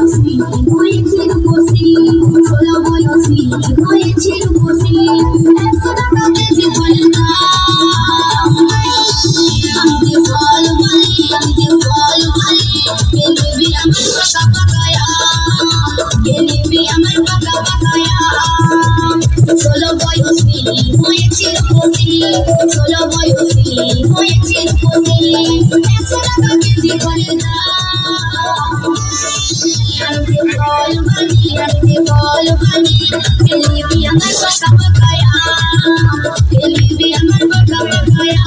বয়সী হয়েছে রূপসী, 16 বয়সী হয়েছে রূপসী, 100 টাকা কেজি ফলের দাম। আমি যে ফল বলি, আমি যে ফল বলি, কে নেবে আমার পাকা পাকায়া, কে নেবে আমার পাকা পাকায়া। 16 বয়সী হয়েছে রূপসী, 16 বয়সী হয়েছে রূপসী, 100 টাকা কেজি ফলের দাম। আমি যে ফল বলি, আমি যে ফল বলি, কে নেবে আমার পাকা পাকায়া, কে নেবে আমার পাকা পাকায়া।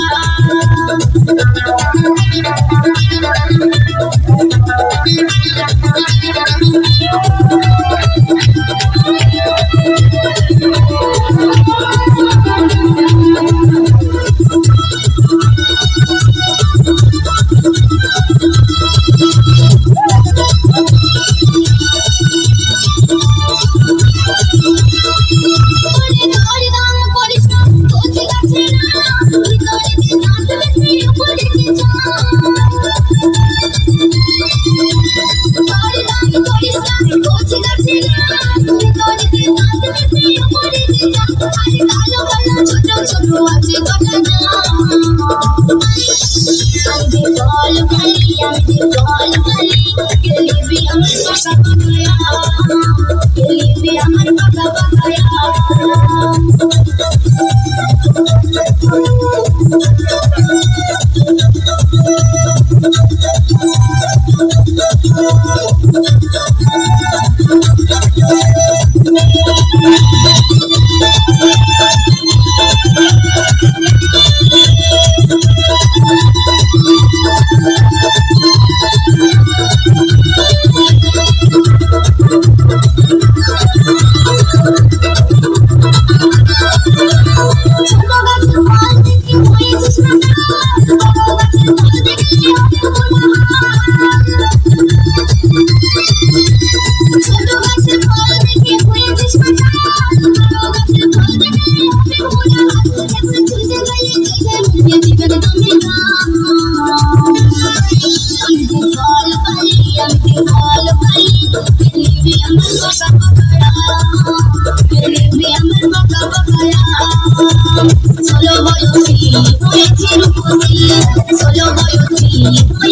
Solo voy a